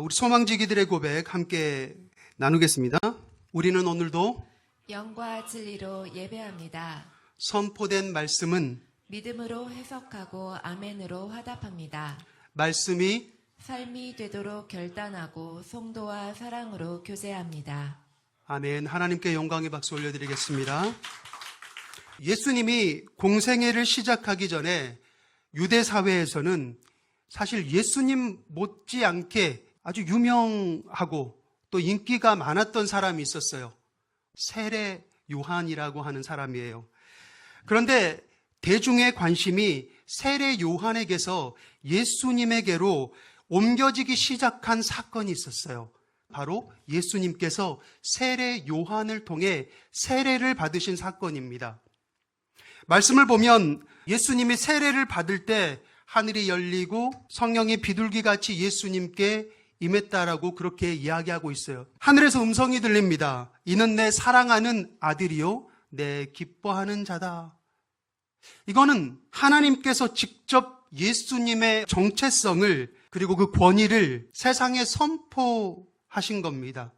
우리 소망지기들의 고백 함께 나누겠습니다. 우리는 오늘도 영과 진리로 예배합니다. 선포된 말씀은 믿음으로 해석하고 아멘으로 화답합니다. 말씀이 삶이 되도록 결단하고 성도와 사랑으로 교제합니다. 아멘. 하나님께 영광의 박수 올려드리겠습니다. 예수님이 공생애를 시작하기 전에 유대 사회에서는 사실 예수님 못지않게 아주 유명하고 또 인기가 많았던 사람이 있었어요. 세례 요한이라고 하는 사람이에요. 그런데 대중의 관심이 세례 요한에게서 예수님에게로 옮겨지기 시작한 사건이 있었어요. 바로 예수님께서 세례 요한을 통해 세례를 받으신 사건입니다. 말씀을 보면 예수님이 세례를 받을 때 하늘이 열리고 성령이 비둘기같이 예수님께 임했다라고 그렇게 이야기하고 있어요. 하늘에서 음성이 들립니다. 이는 내 사랑하는 아들이요 내 기뻐하는 자다. 이거는 하나님께서 직접 예수님의 정체성을 그리고 그 권위를 세상에 선포하신 겁니다.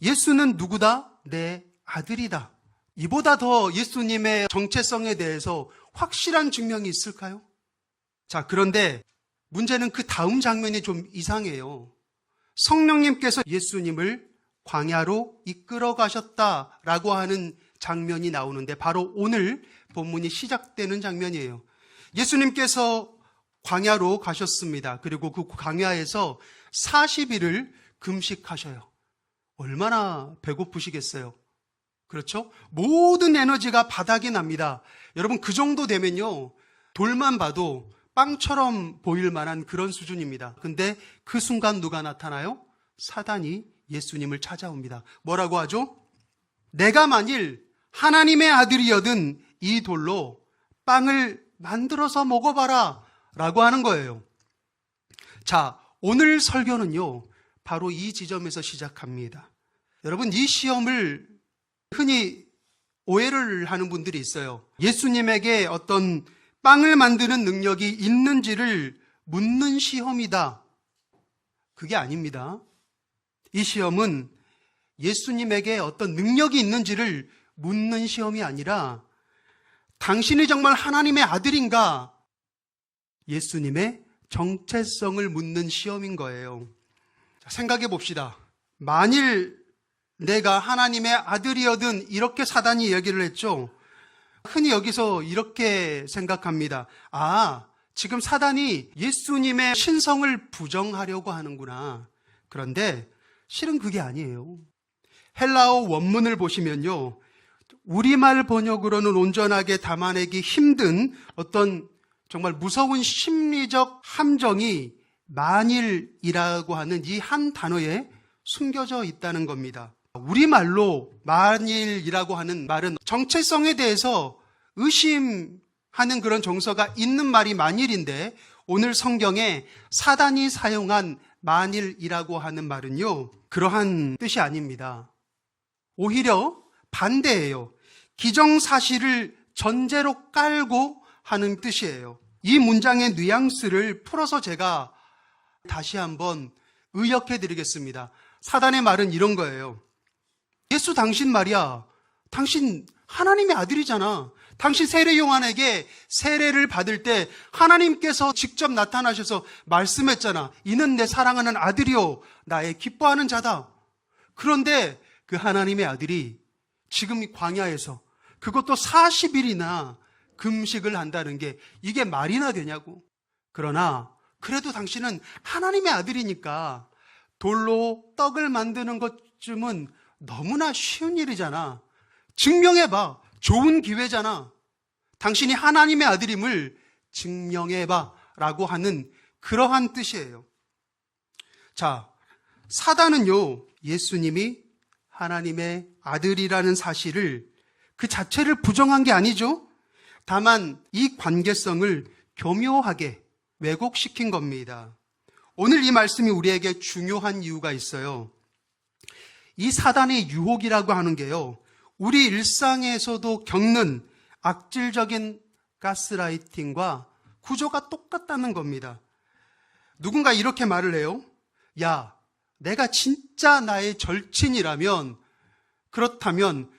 예수는 누구다? 내 아들이다. 이보다 더 예수님의 정체성에 대해서 확실한 증명이 있을까요? 자, 그런데 문제는 그 다음 장면이 좀 이상해요. 성령님께서 예수님을 광야로 이끌어 가셨다라고 하는 장면이 나오는데 바로 오늘 본문이 시작되는 장면이에요. 예수님께서 광야로 가셨습니다. 그리고 그 광야에서 40일을 금식하셔요. 얼마나 배고프시겠어요? 그렇죠? 모든 에너지가 바닥이 납니다. 여러분, 그 정도 되면요, 돌만 봐도 빵처럼 보일 만한 그런 수준입니다. 근데 그 순간 누가 나타나요? 사단이 예수님을 찾아옵니다. 뭐라고 하죠? 내가 만일 하나님의 아들이여든 이 돌로 빵을 만들어서 먹어봐라 라고 하는 거예요. 자, 오늘 설교는요, 바로 이 지점에서 시작합니다. 여러분, 이 시험을 흔히 오해를 하는 분들이 있어요. 예수님에게 어떤 빵을 만드는 능력이 있는지를 묻는 시험이다. 그게 아닙니다. 이 시험은 예수님에게 어떤 능력이 있는지를 묻는 시험이 아니라 당신이 정말 하나님의 아들인가? 예수님의 정체성을 묻는 시험인 거예요. 자, 생각해 봅시다. 만일 내가 하나님의 아들이어든 이렇게 사단이 얘기를 했죠. 흔히 여기서 이렇게 생각합니다. 아, 지금 사단이 예수님의 신성을 부정하려고 하는구나. 그런데 실은 그게 아니에요. 헬라어 원문을 보시면요, 우리말 번역으로는 온전하게 담아내기 힘든 어떤 정말 무서운 심리적 함정이 만일이라고 하는 이 한 단어에 숨겨져 있다는 겁니다. 우리말로 만일이라고 하는 말은 정체성에 대해서 의심하는 그런 정서가 있는 말이 만일인데, 오늘 성경에 사단이 사용한 만일이라고 하는 말은요, 그러한 뜻이 아닙니다. 오히려 반대예요. 기정사실을 전제로 깔고 하는 뜻이에요. 이 문장의 뉘앙스를 풀어서 제가 다시 한번 의역해 드리겠습니다. 사단의 말은 이런 거예요. 예수 당신 말이야. 당신 하나님의 아들이잖아. 당신 세례 요한에게 세례를 받을 때 하나님께서 직접 나타나셔서 말씀했잖아. 이는 내 사랑하는 아들이요 나의 기뻐하는 자다. 그런데 그 하나님의 아들이 지금 이 광야에서 그것도 40일이나 금식을 한다는 게 이게 말이나 되냐고. 그러나 그래도 당신은 하나님의 아들이니까 돌로 떡을 만드는 것쯤은 너무나 쉬운 일이잖아. 증명해봐. 좋은 기회잖아. 당신이 하나님의 아들임을 증명해봐 라고 하는 그러한 뜻이에요. 자, 사단은요, 예수님이 하나님의 아들이라는 사실을 그 자체를 부정한 게 아니죠. 다만 이 관계성을 교묘하게 왜곡시킨 겁니다. 오늘 이 말씀이 우리에게 중요한 이유가 있어요. 이 사단의 유혹이라고 하는 게요, 우리 일상에서도 겪는 악질적인 가스라이팅과 구조가 똑같다는 겁니다. 누군가 이렇게 말을 해요. 야, 내가 진짜 나의 절친이라면, 그렇다면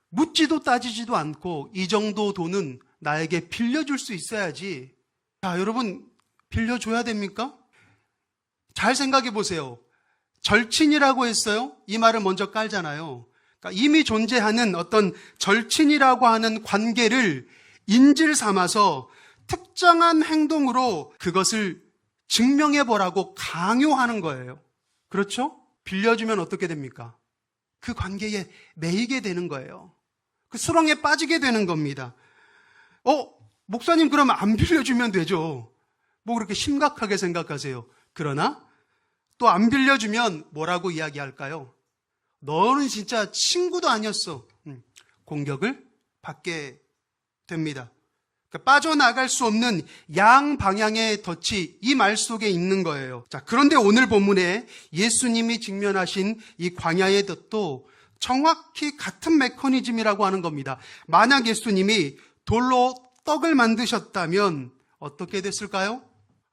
묻지도 따지지도 않고 이 정도 돈은 나에게 빌려줄 수 있어야지. 자, 여러분, 빌려줘야 됩니까? 잘 생각해 보세요. 절친이라고 했어요? 이 말을 먼저 깔잖아요. 그러니까 이미 존재하는 어떤 절친이라고 하는 관계를 인질 삼아서 특정한 행동으로 그것을 증명해 보라고 강요하는 거예요. 그렇죠? 빌려주면 어떻게 됩니까? 그 관계에 매이게 되는 거예요. 그 수렁에 빠지게 되는 겁니다. 목사님 그러면 안 빌려주면 되죠. 뭐 그렇게 심각하게 생각하세요. 그러나 또 안 빌려주면 뭐라고 이야기할까요? 너는 진짜 친구도 아니었어. 공격을 받게 됩니다. 그러니까 빠져나갈 수 없는 양방향의 덫이 이 말 속에 있는 거예요. 자, 그런데 오늘 본문에 예수님이 직면하신 이 광야의 덫도 정확히 같은 메커니즘이라고 하는 겁니다. 만약 예수님이 돌로 떡을 만드셨다면 어떻게 됐을까요?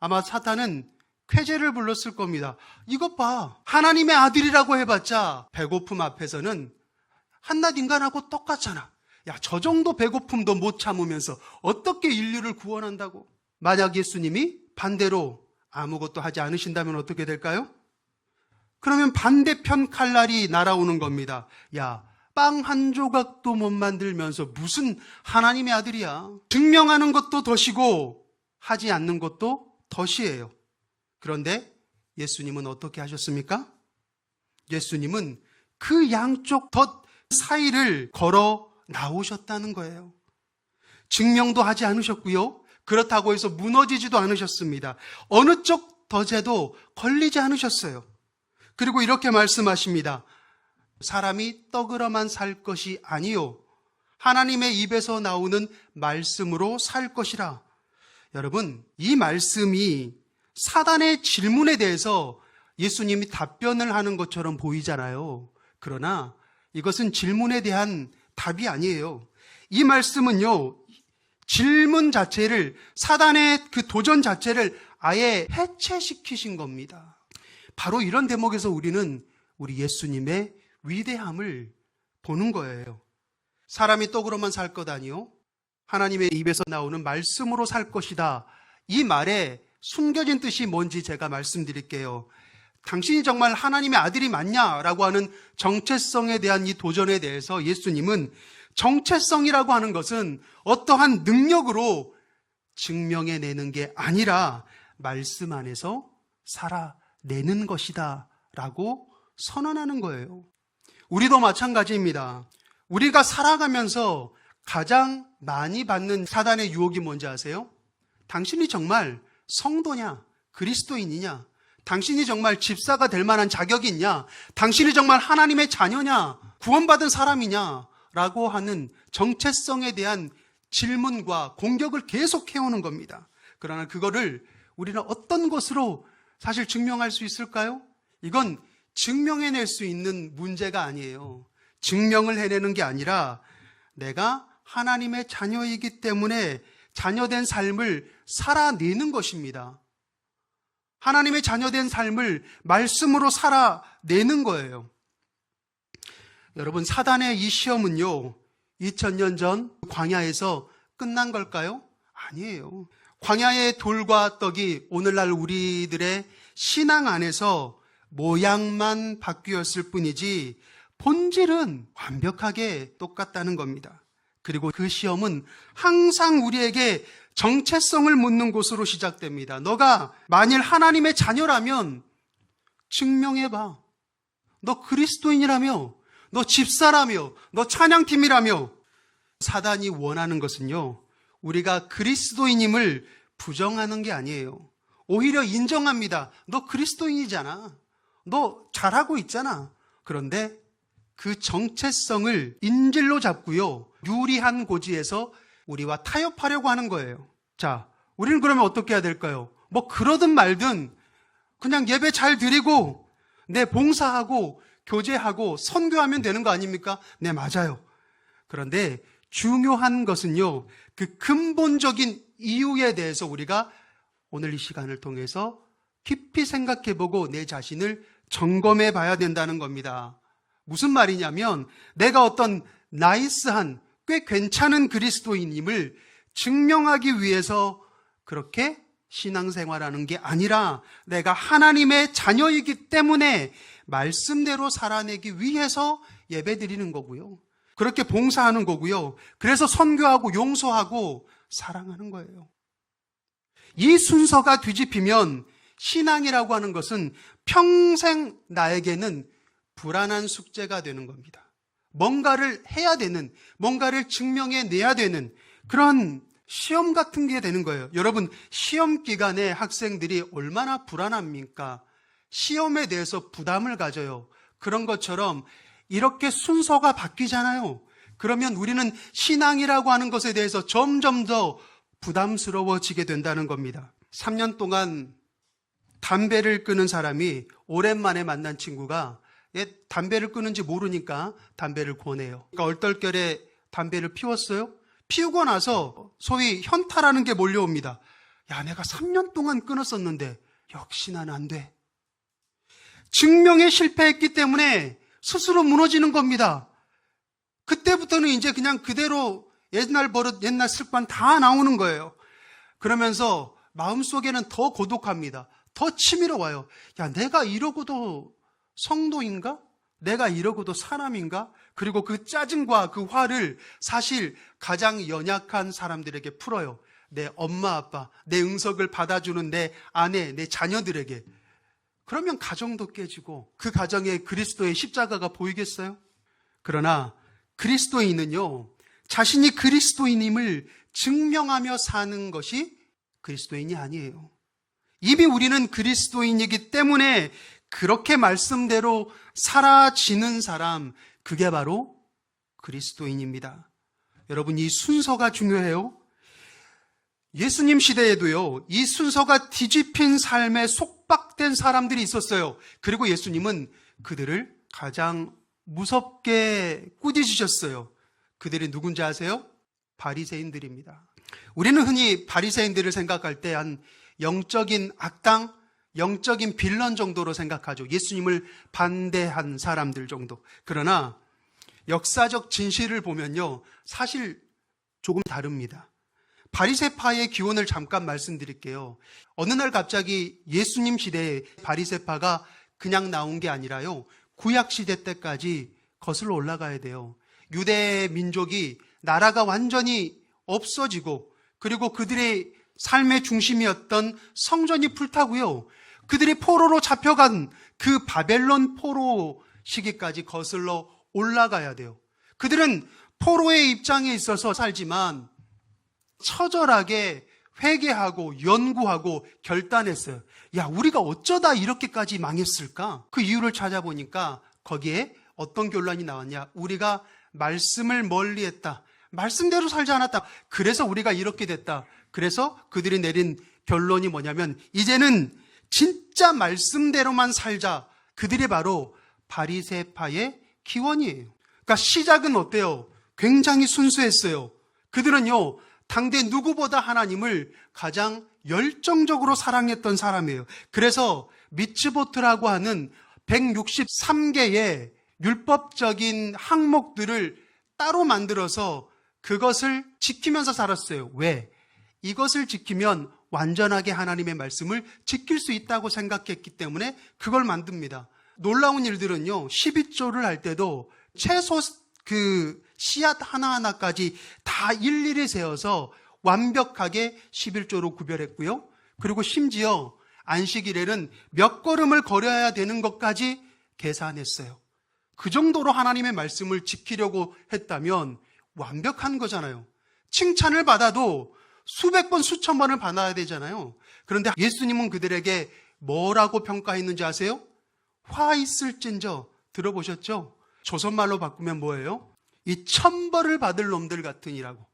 아마 사탄은 쾌재를 불렀을 겁니다. 이것 봐. 하나님의 아들이라고 해봤자 배고픔 앞에서는 한낱 인간하고 똑같잖아. 야, 저 정도 배고픔도 못 참으면서 어떻게 인류를 구원한다고? 만약 예수님이 반대로 아무것도 하지 않으신다면 어떻게 될까요? 그러면 반대편 칼날이 날아오는 겁니다. 야, 빵 한 조각도 못 만들면서 무슨 하나님의 아들이야. 증명하는 것도 덫이고 하지 않는 것도 덫이에요. 그런데 예수님은 어떻게 하셨습니까? 예수님은 그 양쪽 덫 사이를 걸어 나오셨다는 거예요. 증명도 하지 않으셨고요. 그렇다고 해서 무너지지도 않으셨습니다. 어느 쪽 덫에도 걸리지 않으셨어요. 그리고 이렇게 말씀하십니다. 사람이 떡으로만 살 것이 아니요 하나님의 입에서 나오는 말씀으로 살 것이라. 여러분, 이 말씀이 사단의 질문에 대해서 예수님이 답변을 하는 것처럼 보이잖아요. 그러나 이것은 질문에 대한 답이 아니에요. 이 말씀은요, 질문 자체를, 사단의 그 도전 자체를 아예 해체시키신 겁니다. 바로 이런 대목에서 우리는 우리 예수님의 위대함을 보는 거예요. 사람이 떡으로만 살 것 아니요 하나님의 입에서 나오는 말씀으로 살 것이다. 이 말에 숨겨진 뜻이 뭔지 제가 말씀드릴게요. 당신이 정말 하나님의 아들이 맞냐라고 하는 정체성에 대한 이 도전에 대해서 예수님은 정체성이라고 하는 것은 어떠한 능력으로 증명해내는 게 아니라 말씀 안에서 살아내는 것이다 라고 선언하는 거예요. 우리도 마찬가지입니다. 우리가 살아가면서 가장 많이 받는 사단의 유혹이 뭔지 아세요? 당신이 정말 성도냐? 그리스도인이냐? 당신이 정말 집사가 될 만한 자격이 있냐? 당신이 정말 하나님의 자녀냐? 구원받은 사람이냐? 라고 하는 정체성에 대한 질문과 공격을 계속 해오는 겁니다. 그러나 그거를 우리는 어떤 것으로 사실 증명할 수 있을까요? 이건 증명해낼 수 있는 문제가 아니에요. 증명을 해내는 게 아니라 내가 하나님의 자녀이기 때문에 자녀된 삶을 살아내는 것입니다. 하나님의 자녀된 삶을 말씀으로 살아내는 거예요. 여러분, 사단의 이 시험은요, 2000년 전 광야에서 끝난 걸까요? 아니에요. 광야의 돌과 떡이 오늘날 우리들의 신앙 안에서 모양만 바뀌었을 뿐이지 본질은 완벽하게 똑같다는 겁니다. 그리고 그 시험은 항상 우리에게 정체성을 묻는 곳으로 시작됩니다. 너가 만일 하나님의 자녀라면 증명해봐. 너 그리스도인이라며, 너 집사라며, 너 찬양팀이라며. 사단이 원하는 것은요, 우리가 그리스도인임을 부정하는 게 아니에요. 오히려 인정합니다. 너 그리스도인이잖아. 너 잘하고 있잖아. 그런데 그 정체성을 인질로 잡고요, 유리한 고지에서 우리와 타협하려고 하는 거예요. 자, 우리는 그러면 어떻게 해야 될까요? 뭐 그러든 말든 그냥 예배 잘 드리고 내 봉사하고 교제하고 선교하면 되는 거 아닙니까? 네, 맞아요. 그런데 중요한 것은요, 그 근본적인 이유에 대해서 우리가 오늘 이 시간을 통해서 깊이 생각해보고 내 자신을 점검해 봐야 된다는 겁니다. 무슨 말이냐면 내가 어떤 나이스한 꽤 괜찮은 그리스도인임을 증명하기 위해서 그렇게 신앙생활하는 게 아니라 내가 하나님의 자녀이기 때문에 말씀대로 살아내기 위해서 예배드리는 거고요. 그렇게 봉사하는 거고요. 그래서 선교하고 용서하고 사랑하는 거예요. 이 순서가 뒤집히면 신앙이라고 하는 것은 평생 나에게는 불안한 숙제가 되는 겁니다. 뭔가를 해야 되는, 뭔가를 증명해내야 되는 그런 시험 같은 게 되는 거예요. 여러분, 시험 기간에 학생들이 얼마나 불안합니까? 시험에 대해서 부담을 가져요. 그런 것처럼 이렇게 순서가 바뀌잖아요. 그러면 우리는 신앙이라고 하는 것에 대해서 점점 더 부담스러워지게 된다는 겁니다. 3년 동안 담배를 끊은 사람이 오랜만에 만난 친구가 담배를 끊은지 모르니까 담배를 권해요. 그러니까 얼떨결에 담배를 피웠어요. 피우고 나서 소위 현타라는 게 몰려옵니다. 야, 내가 3년 동안 끊었었는데 역시 난 안 돼. 증명에 실패했기 때문에 스스로 무너지는 겁니다. 그때부터는 이제 그냥 그대로 옛날 버릇, 옛날 습관 다 나오는 거예요. 그러면서 마음속에는 더 고독합니다. 더 치밀어와요. 야, 내가 이러고도 성도인가? 내가 이러고도 사람인가? 그리고 그 짜증과 그 화를 사실 가장 연약한 사람들에게 풀어요. 내 엄마, 아빠, 내 응석을 받아주는 내 아내, 내 자녀들에게. 그러면 가정도 깨지고 그 가정에 그리스도의 십자가가 보이겠어요? 그러나 그리스도인은요, 자신이 그리스도인임을 증명하며 사는 것이 그리스도인이 아니에요. 이미 우리는 그리스도인이기 때문에 그렇게 말씀대로 살아지는 사람, 그게 바로 그리스도인입니다. 여러분, 이 순서가 중요해요. 예수님 시대에도요, 이 순서가 뒤집힌 삶에 속박된 사람들이 있었어요. 그리고 예수님은 그들을 가장 무섭게 꾸짖으셨어요. 그들이 누군지 아세요? 바리새인들입니다. 우리는 흔히 바리새인들을 생각할 때 한 영적인 악당, 영적인 빌런 정도로 생각하죠. 예수님을 반대한 사람들 정도. 그러나 역사적 진실을 보면요, 사실 조금 다릅니다. 바리새파의 기원을 잠깐 말씀드릴게요. 어느 날 갑자기 예수님 시대에 바리새파가 그냥 나온 게 아니라요, 구약 시대 때까지 거슬러 올라가야 돼요. 유대 민족이 나라가 완전히 없어지고, 그리고 그들의 삶의 중심이었던 성전이 불타고요, 그들이 포로로 잡혀간 그 바벨론 포로 시기까지 거슬러 올라가야 돼요. 그들은 포로의 입장에 있어서 살지만 처절하게 회개하고 연구하고 결단했어요. 야, 우리가 어쩌다 이렇게까지 망했을까? 그 이유를 찾아보니까 거기에 어떤 결론이 나왔냐? 우리가 말씀을 멀리했다. 말씀대로 살지 않았다. 그래서 우리가 이렇게 됐다. 그래서 그들이 내린 결론이 뭐냐면 이제는 진짜 말씀대로만 살자. 그들이 바로 바리새파의 기원이에요. 그러니까 시작은 어때요? 굉장히 순수했어요. 그들은요, 당대 누구보다 하나님을 가장 열정적으로 사랑했던 사람이에요. 그래서 미츠보트라고 하는 163개의 율법적인 항목들을 따로 만들어서 그것을 지키면서 살았어요. 왜? 이것을 지키면 완전하게 하나님의 말씀을 지킬 수 있다고 생각했기 때문에 그걸 만듭니다. 놀라운 일들은요, 12조를 할 때도 최소 그 씨앗 하나하나까지 다 일일이 세어서 완벽하게 11조로 구별했고요. 그리고 심지어 안식일에는 몇 걸음을 걸어야 되는 것까지 계산했어요. 그 정도로 하나님의 말씀을 지키려고 했다면 완벽한 거잖아요. 칭찬을 받아도 수백 번, 수천 번을 받아야 되잖아요. 그런데 예수님은 그들에게 뭐라고 평가했는지 아세요? 화 있을진저. 들어보셨죠? 조선말로 바꾸면 뭐예요? 이 천벌을 받을 놈들 같으니라고.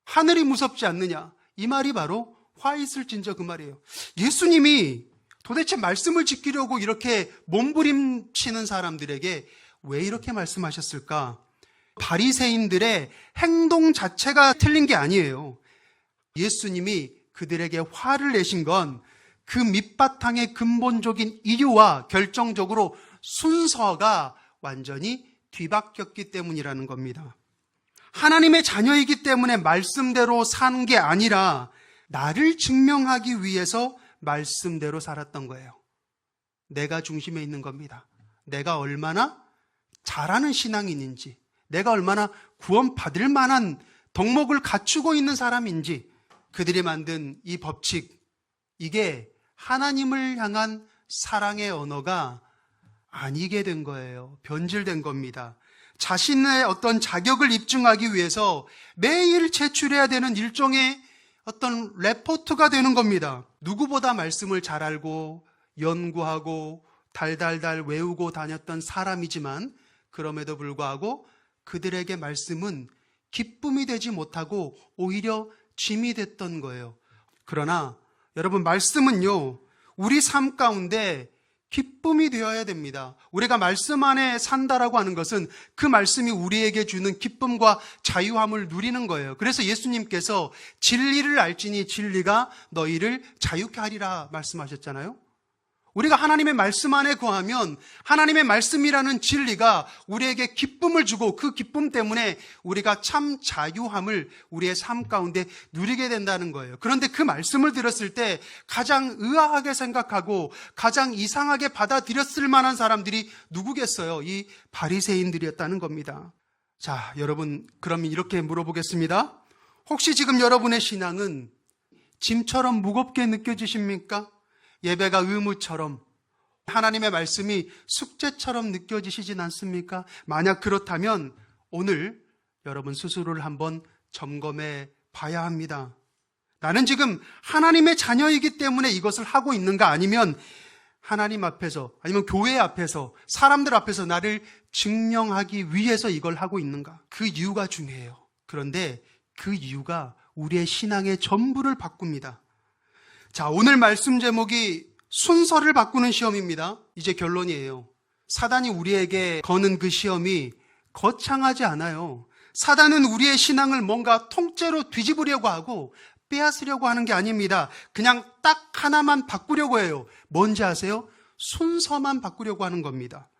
하늘이 무섭지 않느냐? 이 말이 바로 화 있을진저 그 말이에요. 예수님이 도대체 말씀을 지키려고 이렇게 몸부림치는 사람들에게 왜 이렇게 말씀하셨을까? 바리새인들의 행동 자체가 틀린 게 아니에요. 예수님이 그들에게 화를 내신 건 그 밑바탕의 근본적인 이유와 결정적으로 순서가 완전히 뒤바뀌었기 때문이라는 겁니다. 하나님의 자녀이기 때문에 말씀대로 사는 게 아니라 나를 증명하기 위해서 말씀대로 살았던 거예요. 내가 중심에 있는 겁니다. 내가 얼마나 잘하는 신앙인인지, 내가 얼마나 구원받을 만한 덕목을 갖추고 있는 사람인지, 그들이 만든 이 법칙, 이게 하나님을 향한 사랑의 언어가 아니게 된 거예요. 변질된 겁니다. 자신의 어떤 자격을 입증하기 위해서 매일 제출해야 되는 일종의 어떤 레포트가 되는 겁니다. 누구보다 말씀을 잘 알고 연구하고 달달달 외우고 다녔던 사람이지만 그럼에도 불구하고 그들에게 말씀은 기쁨이 되지 못하고 오히려 짐이 됐던 거예요. 그러나 여러분, 말씀은요, 우리 삶 가운데 기쁨이 되어야 됩니다. 우리가 말씀 안에 산다라고 하는 것은 그 말씀이 우리에게 주는 기쁨과 자유함을 누리는 거예요. 그래서 예수님께서 진리를 알지니 진리가 너희를 자유케 하리라 말씀하셨잖아요. 우리가 하나님의 말씀 안에 거하면 하나님의 말씀이라는 진리가 우리에게 기쁨을 주고 그 기쁨 때문에 우리가 참 자유함을 우리의 삶 가운데 누리게 된다는 거예요. 그런데 그 말씀을 들었을 때 가장 의아하게 생각하고 가장 이상하게 받아들였을 만한 사람들이 누구겠어요? 이 바리새인들이었다는 겁니다. 자, 여러분, 그러면 이렇게 물어보겠습니다. 혹시 지금 여러분의 신앙은 짐처럼 무겁게 느껴지십니까? 예배가 의무처럼, 하나님의 말씀이 숙제처럼 느껴지시진 않습니까? 만약 그렇다면 오늘 여러분 스스로를 한번 점검해 봐야 합니다. 나는 지금 하나님의 자녀이기 때문에 이것을 하고 있는가, 아니면 하나님 앞에서, 아니면 교회 앞에서, 사람들 앞에서 나를 증명하기 위해서 이걸 하고 있는가? 그 이유가 중요해요. 그런데 그 이유가 우리의 신앙의 전부를 바꿉니다. 자, 오늘 말씀 제목이 순서를 바꾸는 시험입니다. 이제 결론이에요. 사단이 우리에게 거는 그 시험이 거창하지 않아요. 사단은 우리의 신앙을 뭔가 통째로 뒤집으려고 하고 빼앗으려고 하는 게 아닙니다. 그냥 딱 하나만 바꾸려고 해요. 뭔지 아세요? 순서만 바꾸려고 하는 겁니다.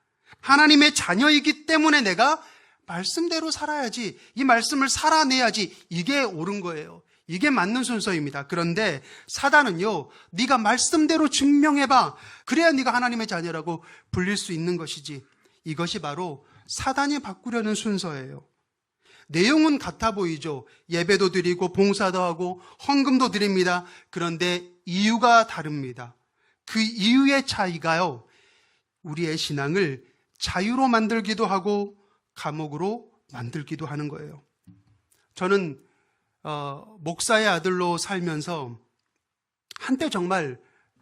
하나님의 자녀이기 때문에 내가 말씀대로 살아야지, 이 말씀을 살아내야지, 이게 옳은 거예요. 이게 맞는 순서입니다. 그런데 사단은요, 네가 말씀대로 증명해봐, 그래야 네가 하나님의 자녀라고 불릴 수 있는 것이지, 이것이 바로 사단이 바꾸려는 순서예요. 내용은 같아 보이죠. 예배도 드리고 봉사도 하고 헌금도 드립니다. 그런데 이유가 다릅니다. 그 이유의 차이가요, 우리의 신앙을 자유로 만들기도 하고 감옥으로 만들기도 하는 거예요. 저는 목사의 아들로 살면서 한때 정말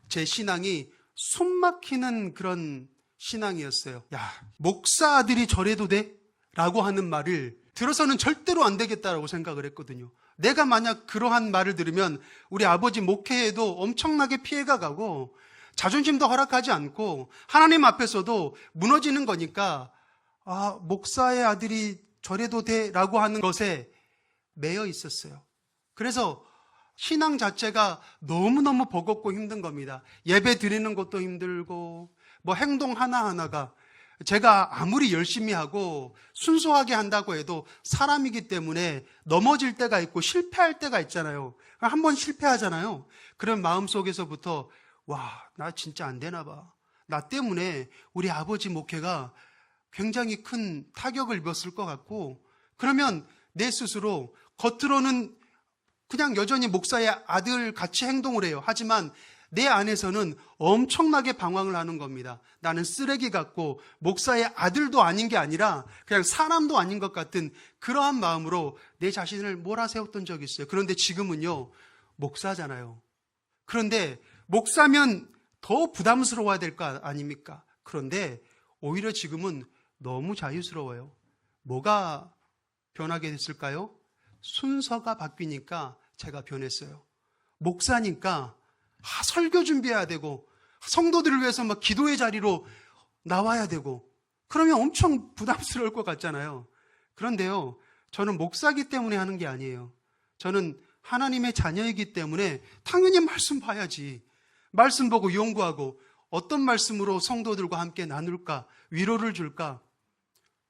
제 신앙이 숨막히는 그런 신앙이었어요. 야, 목사 아들이 저래도 돼? 라고 하는 말을 들어서는 절대로 안 되겠다라고 생각을 했거든요. 내가 만약 그러한 말을 들으면 우리 아버지 목회에도 엄청나게 피해가 가고 자존심도 허락하지 않고 하나님 앞에서도 무너지는 거니까, 아, 목사의 아들이 저래도 돼? 라고 하는 것에 매여 있었어요. 그래서 신앙 자체가 너무너무 버겁고 힘든 겁니다. 예배 드리는 것도 힘들고, 뭐 행동 하나하나가, 제가 아무리 열심히 하고 순수하게 한다고 해도 사람이기 때문에 넘어질 때가 있고 실패할 때가 있잖아요. 한번 실패하잖아요. 그런 마음속에서부터 와, 나 진짜 안 되나 봐. 나 때문에 우리 아버지 목회가 굉장히 큰 타격을 입었을 것 같고, 그러면 내 스스로 겉으로는 그냥 여전히 목사의 아들 같이 행동을 해요. 하지만 내 안에서는 엄청나게 방황을 하는 겁니다. 나는 쓰레기 같고 목사의 아들도 아닌 게 아니라 그냥 사람도 아닌 것 같은 그러한 마음으로 내 자신을 몰아세웠던 적이 있어요. 그런데 지금은요, 목사잖아요. 그런데 목사면 더 부담스러워야 될 거 아닙니까? 그런데 오히려 지금은 너무 자유스러워요. 뭐가 변하게 됐을까요? 순서가 바뀌니까 제가 변했어요. 목사니까 설교 준비해야 되고 성도들을 위해서 막 기도의 자리로 나와야 되고, 그러면 엄청 부담스러울 것 같잖아요. 그런데요, 저는 목사기 때문에 하는 게 아니에요. 저는 하나님의 자녀이기 때문에 당연히 말씀 봐야지, 말씀 보고 연구하고 어떤 말씀으로 성도들과 함께 나눌까? 위로를 줄까?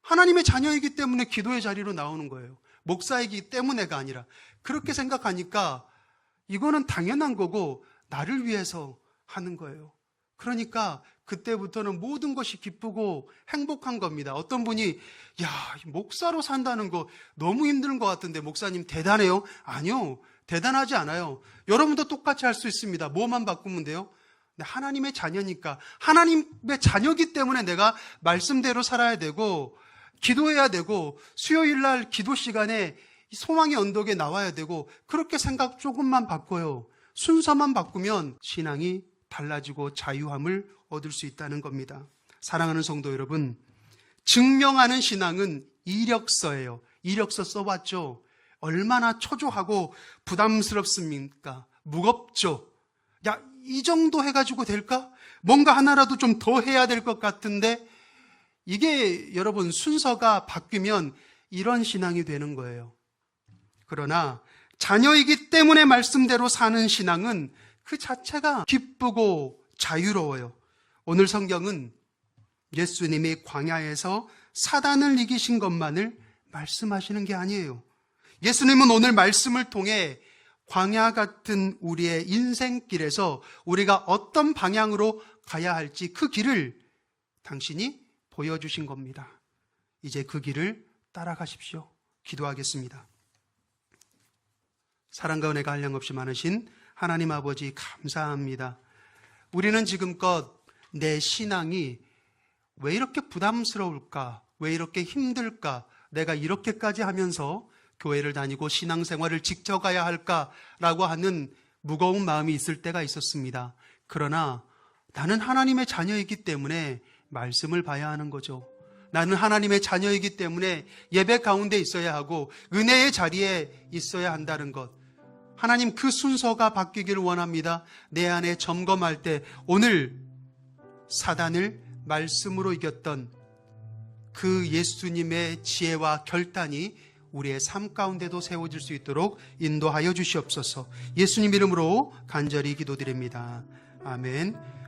하나님의 자녀이기 때문에 기도의 자리로 나오는 거예요. 목사이기 때문에가 아니라. 그렇게 생각하니까 이거는 당연한 거고 나를 위해서 하는 거예요. 그러니까 그때부터는 모든 것이 기쁘고 행복한 겁니다. 어떤 분이 야, 목사로 산다는 거 너무 힘든 것 같은데 목사님 대단해요? 아니요, 대단하지 않아요. 여러분도 똑같이 할 수 있습니다. 뭐만 바꾸면 돼요? 근데 하나님의 자녀니까, 하나님의 자녀기 때문에 내가 말씀대로 살아야 되고 기도해야 되고 수요일 날 기도 시간에 소망의 언덕에 나와야 되고, 그렇게 생각 조금만 바꿔요. 순서만 바꾸면 신앙이 달라지고 자유함을 얻을 수 있다는 겁니다. 사랑하는 성도 여러분, 증명하는 신앙은 이력서예요. 이력서 써봤죠? 얼마나 초조하고 부담스럽습니까? 무겁죠? 야, 이 정도 해가지고 될까? 뭔가 하나라도 좀 더 해야 될 것 같은데, 이게 여러분 순서가 바뀌면 이런 신앙이 되는 거예요. 그러나 자녀이기 때문에 말씀대로 사는 신앙은 그 자체가 기쁘고 자유로워요. 오늘 성경은 예수님이 광야에서 사단을 이기신 것만을 말씀하시는 게 아니에요. 예수님은 오늘 말씀을 통해 광야 같은 우리의 인생길에서 우리가 어떤 방향으로 가야 할지 그 길을 당신이 보여주신 겁니다. 이제 그 길을 따라가십시오. 기도하겠습니다. 사랑과 은혜가 한량없이 많으신 하나님 아버지, 감사합니다. 우리는 지금껏 내 신앙이 왜 이렇게 부담스러울까? 왜 이렇게 힘들까? 내가 이렇게까지 하면서 교회를 다니고 신앙생활을 지켜가야 할까라고 하는 무거운 마음이 있을 때가 있었습니다. 그러나 나는 하나님의 자녀이기 때문에 말씀을 봐야 하는 거죠. 나는 하나님의 자녀이기 때문에 예배 가운데 있어야 하고 은혜의 자리에 있어야 한다는 것, 하나님 그 순서가 바뀌기를 원합니다. 내 안에 점검할 때 오늘 사단을 말씀으로 이겼던 그 예수님의 지혜와 결단이 우리의 삶 가운데도 세워질 수 있도록 인도하여 주시옵소서. 예수님 이름으로 간절히 기도드립니다. 아멘.